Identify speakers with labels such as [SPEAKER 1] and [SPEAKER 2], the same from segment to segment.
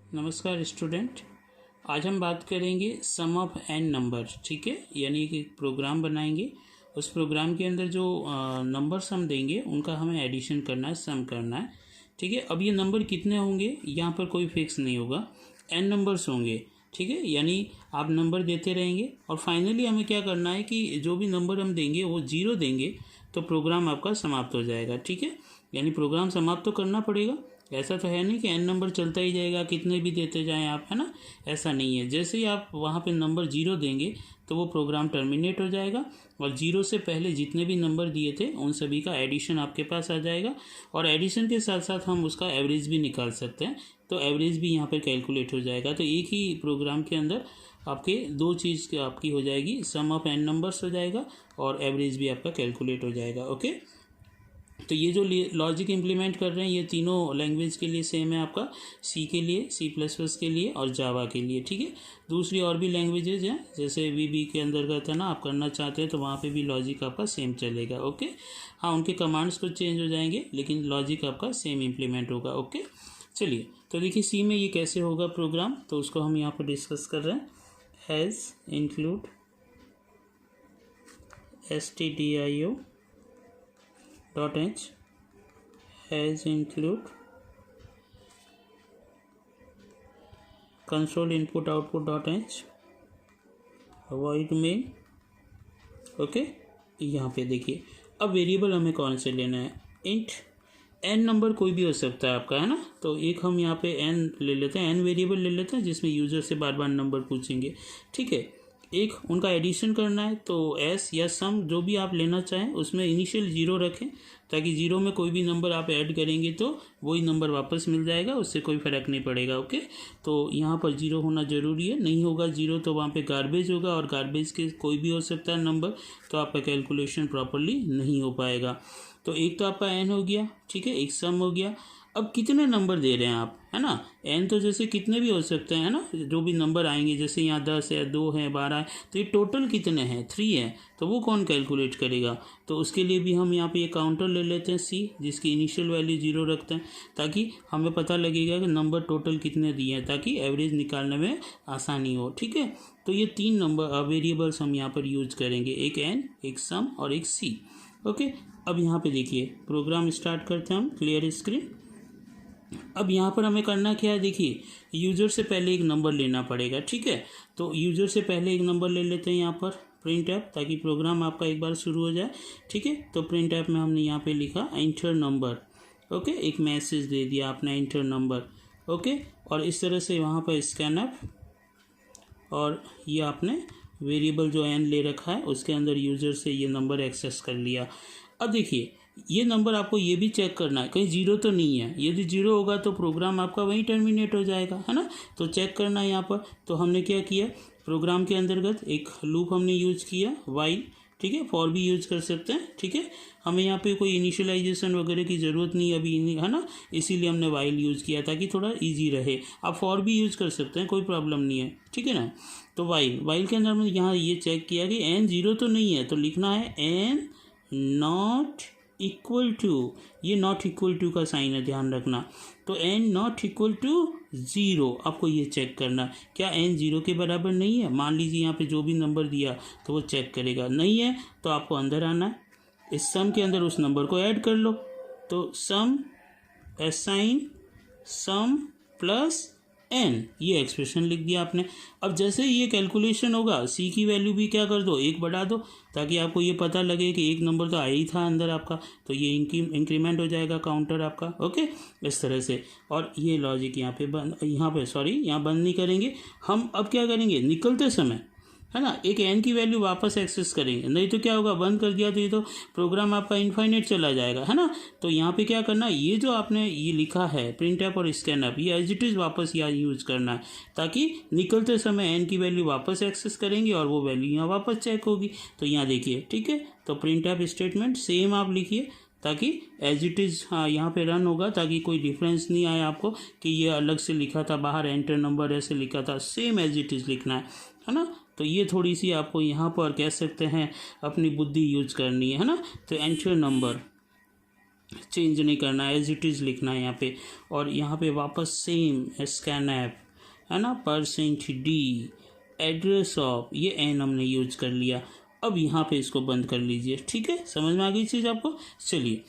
[SPEAKER 1] नमस्कार स्टूडेंट। आज हम बात करेंगे सम ऑफ एन नंबर। ठीक है, यानी कि प्रोग्राम बनाएंगे। उस प्रोग्राम के अंदर जो नंबर्स हम देंगे उनका हमें एडिशन करना है, सम करना है। ठीक है, अब ये नंबर कितने होंगे यहाँ पर कोई फिक्स नहीं होगा, एन नंबर्स होंगे। ठीक है, यानी आप नंबर देते रहेंगे और फाइनली हमें क्या करना है कि जो भी नंबर हम देंगे वो 0 देंगे तो प्रोग्राम आपका समाप्त हो जाएगा। ठीक है, यानी प्रोग्राम समाप्त तो करना पड़ेगा। ऐसा तो है नहीं कि एन नंबर चलता ही जाएगा, कितने भी देते जाएं आप, है ना। ऐसा नहीं है, जैसे ही आप वहाँ पे नंबर 0 देंगे तो वो प्रोग्राम टर्मिनेट हो जाएगा और 0 से पहले जितने भी नंबर दिए थे उन सभी का एडिशन आपके पास आ जाएगा और एडिशन के साथ साथ हम उसका एवरेज भी निकाल सकते हैं, तो एवरेज भी यहाँ पर कैलकुलेट हो जाएगा। तो एक ही प्रोग्राम के अंदर आपके दो चीज़ आपकी हो जाएगी, सम ऑफ एन नंबर्स हो जाएगा और एवरेज भी आपका कैलकुलेट हो जाएगा। ओके, तो ये जो लॉजिक इम्प्लीमेंट कर रहे हैं ये तीनों लैंग्वेज के लिए सेम है, आपका सी के लिए, C++ के लिए और जावा के लिए। ठीक है, दूसरी और भी लैंग्वेजेज हैं जैसे VB के अंतर्गत है ना, आप करना चाहते हैं तो वहाँ पे भी लॉजिक आपका सेम चलेगा। ओके, हाँ उनके कमांड्स कुछ चेंज हो जाएंगे लेकिन लॉजिक आपका सेम इम्प्लीमेंट होगा। ओके, चलिए तो देखिए सी में ये कैसे होगा प्रोग्राम, तो उसको हम यहाँ पर डिस्कस कर रहे हैं। Has include stdio .h has include console input output .h void main। Okay, यहाँ पे देखिए अब वेरिएबल हमें कौन से लेना है, इंट एन नंबर कोई भी हो सकता है आपका, है ना। तो एक हम यहाँ पे एन ले लेते हैं, एन वेरिएबल ले लेते हैं जिसमें यूज़र से बार बार नंबर पूछेंगे। ठीक है, एक उनका एडिशन करना है तो एस या सम जो भी आप लेना चाहें उसमें इनिशियल 0 रखें ताकि 0 में कोई भी नंबर आप ऐड करेंगे तो वही नंबर वापस मिल जाएगा, उससे कोई फ़र्क नहीं पड़ेगा। ओके, तो यहाँ पर 0 होना ज़रूरी है, नहीं होगा 0 तो वहाँ पे गार्बेज होगा और गार्बेज के कोई भी हो सकता है नंबर, तो आपका कैलकुलेशन प्रॉपरली नहीं हो पाएगा। तो एक तो आपका एन हो गया, ठीक है, एक सम हो गया। अब कितने नंबर दे रहे हैं आप, है ना। एन तो जैसे कितने भी हो सकते हैं, है ना, जो भी नंबर आएंगे, जैसे यहाँ 10 है, 2 है, 12 है, तो ये टोटल कितने हैं, 3 है, तो वो कौन कैलकुलेट करेगा। तो उसके लिए भी हम यहाँ पे ये काउंटर ले लेते हैं सी, जिसकी इनिशियल वैल्यू 0 रखते हैं ताकि हमें पता लगेगा कि नंबर टोटल कितने दिए हैं, ताकि एवरेज निकालने में आसानी हो। ठीक है, तो ये 3 नंबर वेरिएबल्स हम यहाँ पर यूज करेंगे, एक एन, एक सम और एक सी। ओके, अब यहाँ पे देखिए प्रोग्राम स्टार्ट करते हैं हम, क्लियर स्क्रीन। अब यहाँ पर हमें करना क्या है, देखिए यूज़र से पहले एक नंबर लेना पड़ेगा। ठीक है, तो यूज़र से पहले एक नंबर ले लेते हैं यहाँ पर प्रिंट ऐप, ताकि प्रोग्राम आपका एक बार शुरू हो जाए। ठीक है, तो प्रिंट ऐप में हमने यहाँ पे लिखा एंटर नंबर। ओके, एक मैसेज दे दिया आपने एंटर नंबर। ओके, और इस तरह से वहाँ पर स्कैन ऐप और ये आपने वेरिएबल जो एन ले रखा है उसके अंदर यूज़र से ये नंबर एक्सेस कर लिया। अब देखिए ये नंबर आपको ये भी चेक करना है कहीं 0 तो नहीं है, यदि 0 होगा तो प्रोग्राम आपका वहीं टर्मिनेट हो जाएगा, है ना। तो चेक करना है यहाँ पर, तो हमने क्या किया, प्रोग्राम के अंतर्गत एक लूप हमने यूज किया वाइल। ठीक है, फॉर भी यूज कर सकते हैं। ठीक है, हमें यहाँ पे कोई इनिशियलाइजेशन वगैरह की ज़रूरत नहीं अभी, है ना, इसीलिए हमने वाइल यूज़ किया ताकि थोड़ा ईजी रहे। आप फॉर भी यूज़ कर सकते हैं, कोई प्रॉब्लम नहीं है। ठीक है ना, तो वाइल के अंदर हमने यहाँ ये चेक किया कि एन 0 तो नहीं है, तो लिखना है एन नॉट इक्वल टू, ये नॉट इक्वल टू का साइन है, ध्यान रखना। तो एन नॉट इक्वल टू 0, आपको ये चेक करना क्या एन 0 के बराबर नहीं है। मान लीजिए यहाँ पे जो भी नंबर दिया तो वो चेक करेगा, नहीं है तो आपको अंदर आना है, इस सम के अंदर उस नंबर को ऐड कर लो। तो sum assign sum plus N, ये एक्सप्रेशन लिख दिया आपने। अब जैसे ये कैलकुलेशन होगा सी की वैल्यू भी क्या कर दो, 1 बढ़ा दो, ताकि आपको ये पता लगे कि एक नंबर तो आया ही था अंदर आपका, तो ये इंक्रीमेंट हो जाएगा काउंटर आपका। ओके, इस तरह से। और ये लॉजिक यहाँ पे यहाँ बंद नहीं करेंगे हम। अब क्या करेंगे, निकलते समय, है ना, एक एन की वैल्यू वापस एक्सेस करेंगे, नहीं तो क्या होगा, बंद कर दिया तो ये तो प्रोग्राम आपका इनफाइनाइट चला जाएगा, है ना। तो यहाँ पे क्या करना है, ये जो आपने ये लिखा है प्रिंट ऐप और स्कैन ऐप, ये एज इट इज़ वापस यहाँ यूज़ करना है ताकि निकलते समय एन की वैल्यू वापस एक्सेस करेंगे और वो वैल्यू यहाँ वापस चेक होगी। तो यहाँ देखिए, ठीक है, तो प्रिंट ऐप स्टेटमेंट सेम आप लिखिए ताकि एज इट इज़ यहाँ पे रन होगा, ताकि कोई डिफरेंस नहीं आए आपको कि ये अलग से लिखा था, बाहर एंटर नंबर ऐसे लिखा था, सेम एज इट इज़ लिखना है ना। तो ये थोड़ी सी आपको यहाँ पर कह सकते हैं अपनी बुद्धि यूज करनी है ना। तो एंटर नंबर, चेंज नहीं करना है, एज इट इज़ लिखना है यहाँ पे। और यहाँ पे वापस सेम स्कैन ऐप है ना, %d एड्रेस ऑफ, ये एन हमने यूज कर लिया। अब यहाँ पे इसको बंद कर लीजिए, ठीक है, समझ में आ गई चीज़ आपको। चलिए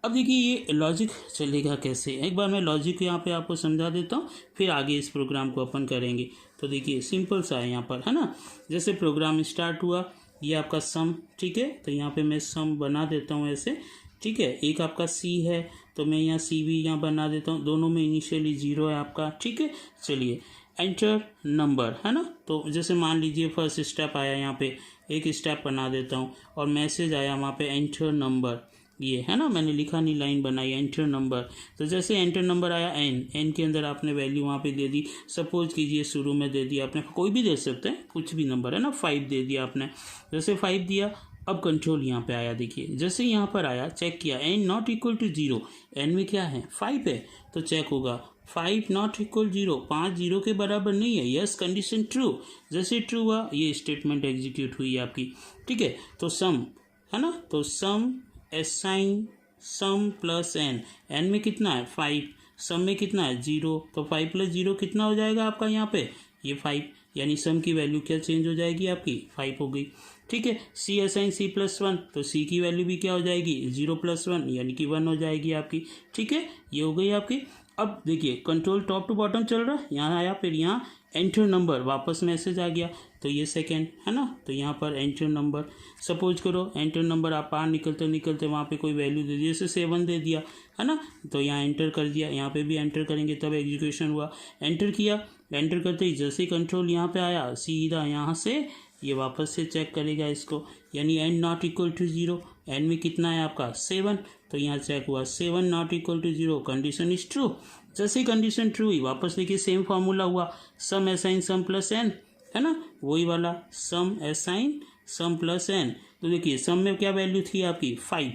[SPEAKER 1] अब देखिए ये लॉजिक चलेगा कैसे, एक बार मैं लॉजिक यहाँ पे आपको समझा देता हूँ, फिर आगे इस प्रोग्राम को अपन करेंगे। तो देखिए सिंपल सा है यहाँ पर, है ना। जैसे प्रोग्राम स्टार्ट हुआ, ये आपका सम, ठीक है, तो यहाँ पे मैं सम बना देता हूँ ऐसे, ठीक है। एक आपका सी है तो मैं यहाँ सी भी यहाँ बना देता हूँ, दोनों में इनिशियली 0 है आपका, ठीक है। चलिए एंटर नंबर, है ना। तो जैसे मान लीजिए फर्स्ट स्टेप आया, यहाँ पे एक स्टेप बना देता हूँ और मैसेज आया वहाँ पे एंटर नंबर, ये है ना, मैंने लिखा नहीं, लाइन बनाई एंटर नंबर। तो जैसे एंटर नंबर आया एन के अंदर आपने वैल्यू वहाँ पे दे दी, सपोज कीजिए शुरू में दे दिया आपने, कोई भी दे सकते हैं, कुछ भी नंबर है ना, 5 दे दिया आपने। जैसे 5 दिया, अब कंट्रोल यहाँ पे आया, देखिए जैसे यहाँ पर आया, चेक किया n not equal to 0, N में क्या है 5 है, तो चेक होगा 5 नॉट इक्वल 0, 5 0 के बराबर नहीं है, यस कंडीशन ट्रू। जैसे ट्रू हुआ ये स्टेटमेंट एग्जीक्यूट हुई आपकी, ठीक है। तो सम है ना, तो sum assign sum plus N, N में कितना है 5, सम में कितना है 0, तो 5 + 0 कितना हो जाएगा आपका यहाँ पे, ये 5, यानी सम की वैल्यू क्या चेंज हो जाएगी आपकी 5 हो गई, ठीक है। सी असाइन सी +1, तो सी की वैल्यू भी क्या हो जाएगी 0 + 1 यानी कि 1 हो जाएगी आपकी, ठीक है, ये हो गई आपकी। अब देखिए कंट्रोल टॉप टू बॉटम चल रहा है, यहाँ आया, फिर यहाँ एंटर नंबर, वापस मैसेज आ गया, तो ये सेकेंड है ना, तो यहाँ पर एंटर नंबर, सपोज करो एंटर नंबर आप बाहर निकलते निकलते वहाँ पे कोई वैल्यू दे दी, जैसे 7 दे दिया है ना, तो यहाँ एंटर कर दिया, यहाँ पे भी एंटर करेंगे तब एग्जीक्यूशन हुआ, एंटर किया, एंटर करते ही जैसे ही कंट्रोल यहाँ पे आया, सीधा यहाँ से ये वापस से चेक करेगा इसको, यानी n not equal to 0, N में कितना है आपका 7, तो यहाँ चेक हुआ 7 not equal to 0, condition is true. जैसे ही कंडीशन ट्रू हुई, वापस देखिए सेम फार्मूला हुआ, सम असाइन सम प्लस एन, है ना, वही वाला सम असाइन सम प्लस एन। तो देखिए सम में क्या वैल्यू थी आपकी 5,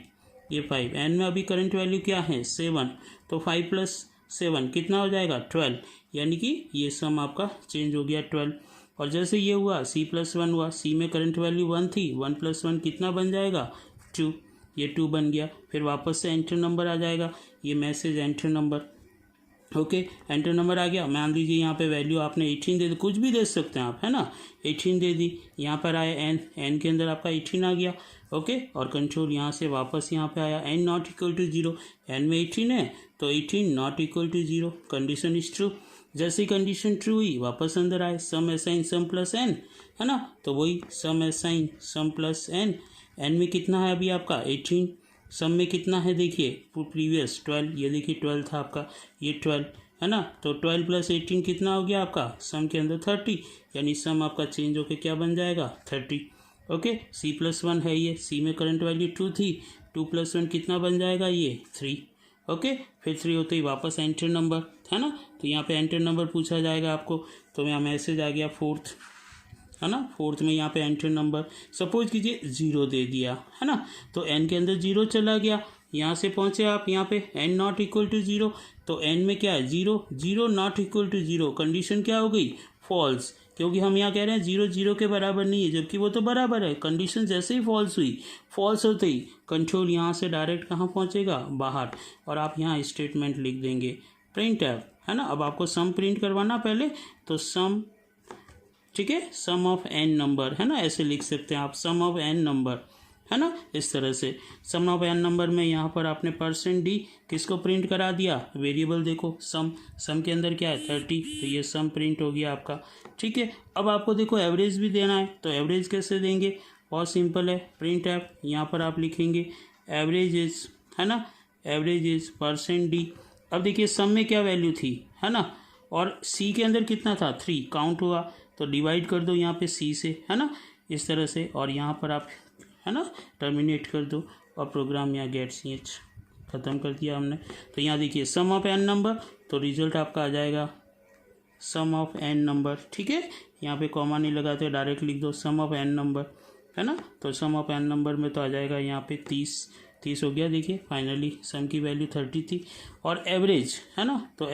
[SPEAKER 1] ये 5, एन में अभी करंट वैल्यू क्या है 7, तो 5 + 7 कितना हो जाएगा 12, यानी कि ये सम आपका चेंज हो गया 12। और जैसे ये हुआ C+1 हुआ, सी में करंट वैल्यू 1 थी, 1 + 1 कितना बन जाएगा 2, ये 2 बन गया, फिर वापस से एंटर नंबर आ जाएगा, ये message enter number, okay enter number आ गया। मान लीजिए यहाँ पे वैल्यू आपने 18 दे दी, कुछ भी दे सकते हैं आप, है ना, 18 दे दी, यहाँ पर आया एन के अंदर आपका 18 आ गया, ओके। और कंट्रोल यहाँ से वापस यहाँ पे आया, N not equal to 0, N में 18 है तो 18 not equal to 0, condition is true. जैसे ही कंडीशन ट्रू हुई, वापस अंदर आए, sum assign sum plus N, है ना, तो वही sum assign sum plus N, N में कितना है अभी आपका 18, सम में कितना है देखिए प्रीवियस 12, ये देखिए 12 था आपका, ये 12 है ना, तो 12 + 18 कितना हो गया आपका सम के अंदर 30, यानी सम आपका चेंज होके क्या बन जाएगा 30, ओके। C+1 है ये, सी में करंट वैल्यू 2 थी, 2 + 1 कितना बन जाएगा ये 3, ओके। फिर 3 होते ही वापस एंटर नंबर, है ना, तो यहाँ पे एंटर नंबर पूछा जाएगा आपको, तो यहाँ मैसेज आ गया 4th, है ना, 4th में यहाँ पे एंटर नंबर, सपोज कीजिए 0 दे दिया, है ना, तो एन के अंदर 0 चला गया, यहाँ से पहुँचे आप यहाँ पे एन नॉट इक्वल टू 0, तो एन में क्या है 0, 0 नॉट इक्वल टू 0, कंडीशन क्या हो गई फॉल्स, क्योंकि हम यहाँ कह रहे हैं 0 0 के बराबर नहीं है, जबकि वो तो बराबर है। कंडीशन जैसे ही फॉल्स हुई, फॉल्स होते ही कंट्रोल यहाँ से डायरेक्ट कहाँ पहुँचेगा बाहर, और आप यहाँ स्टेटमेंट लिख देंगे प्रिंट ऐप, है ना। अब आपको सम प्रिंट करवाना पहले, तो सम, ठीक है, सम ऑफ एन नंबर, है ना, ऐसे लिख सकते हैं आप, सम ऑफ एन नंबर, है ना, इस तरह से सम ऑफ एन नंबर में यहाँ पर आपने %d किसको प्रिंट करा दिया, वेरिएबल देखो सम के अंदर क्या है 30, तो ये सम प्रिंट हो गया आपका, ठीक है। अब आपको देखो एवरेज भी देना है, तो एवरेज कैसे देंगे, बहुत सिंपल है, प्रिंट ऐप, यहाँ पर आप लिखेंगे एवरेज इज, है ना, एवरेज इज %d। अब देखिए सम में क्या वैल्यू थी, है ना, और सी के अंदर कितना था 3, काउंट हुआ, तो डिवाइड कर दो यहाँ पे सी से, है ना, इस तरह से, और यहाँ पर आप, है ना, टर्मिनेट कर दो, और प्रोग्राम यहाँ गेट ch ख़त्म कर दिया हमने। तो यहाँ देखिए सम ऑफ एन नंबर, तो रिजल्ट आपका आ जाएगा सम ऑफ एन नंबर, ठीक है, यहाँ पे कॉमा नहीं लगाते, डायरेक्ट लिख दो सम ऑफ एन नंबर, है ना, तो सम ऑफ एन नंबर में तो आ जाएगा यहाँ पे 30 हो गया, देखिए फाइनली सम की वैल्यू 30 थी। और एवरेज, है ना, तो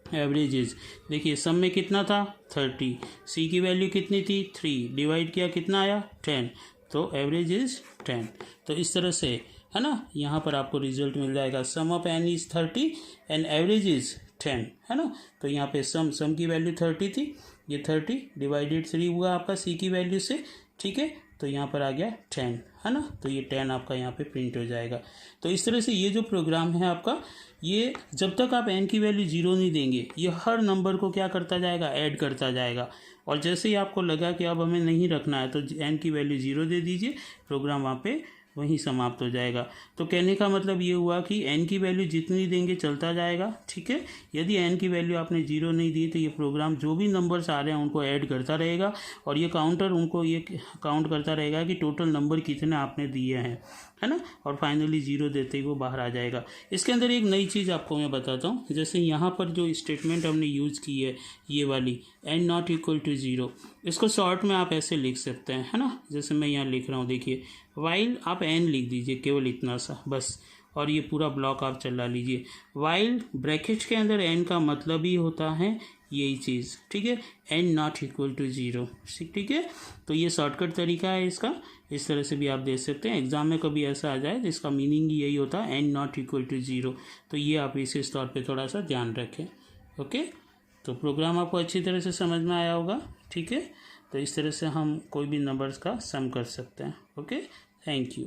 [SPEAKER 1] एवरेज इज देखिए सम में कितना था 30, सी की वैल्यू कितनी थी 3, डिवाइड किया कितना आया 10, तो एवरेज इज 10। तो इस तरह से है ना। यहाँ पर आपको रिजल्ट मिल जाएगा sum of n is 30 and average is 10, है ना। तो यहाँ पे सम की वैल्यू 30 थी, ये 30 डिवाइडेड 3 हुआ आपका c की वैल्यू से, ठीक है। तो यहाँ पर आ गया 10, है ना। तो ये 10 आपका यहाँ पे प्रिंट हो जाएगा। तो इस तरह से ये जो प्रोग्राम है आपका, ये जब तक आप n की वैल्यू 0 नहीं देंगे, ये हर नंबर को क्या करता जाएगा, ऐड करता जाएगा। और जैसे ही आपको लगा कि अब हमें नहीं रखना है तो n की वैल्यू 0 दे दीजिए, प्रोग्राम वहाँ पे वहीं समाप्त हो जाएगा। तो कहने का मतलब ये हुआ कि n की वैल्यू जितनी देंगे चलता जाएगा, ठीक है। यदि n की वैल्यू आपने 0 नहीं दी तो ये प्रोग्राम जो भी नंबर्स आ रहे हैं उनको ऐड करता रहेगा और ये काउंटर उनको ये काउंट करता रहेगा कि टोटल नंबर कितने आपने दिए हैं, है ना। और फाइनली 0 देते ही वो बाहर आ जाएगा। इसके अंदर एक नई चीज़ आपको मैं बताता हूँ। जैसे यहाँ पर जो स्टेटमेंट हमने यूज़ की है ये वाली n नॉट इक्वल टू 0, इसको शॉर्ट में आप ऐसे लिख सकते हैं, है ना। जैसे मैं यहाँ लिख रहा हूँ, देखिए वाइल आप n लिख दीजिए, केवल इतना सा बस, और ये पूरा ब्लॉक आप चला लीजिए। वाइल ब्रैकेट के अंदर n का मतलब ही होता है यही चीज़, ठीक है, n नॉट इक्वल टू 0, ठीक है। तो ये शॉर्टकट तरीका है इसका, इस तरह से भी आप देख सकते हैं। एग्जाम में कभी ऐसा आ जाए तो इसका मीनिंग यही होता है n नॉट इक्वल टू 0। तो ये आप इस तौर पे थोड़ा सा ध्यान रखें, ओके। तो प्रोग्राम आपको अच्छी तरह से समझ में आया होगा, ठीक है। तो इस तरह से हम कोई भी नंबर्स का सम कर सकते हैं, ओके। Thank you.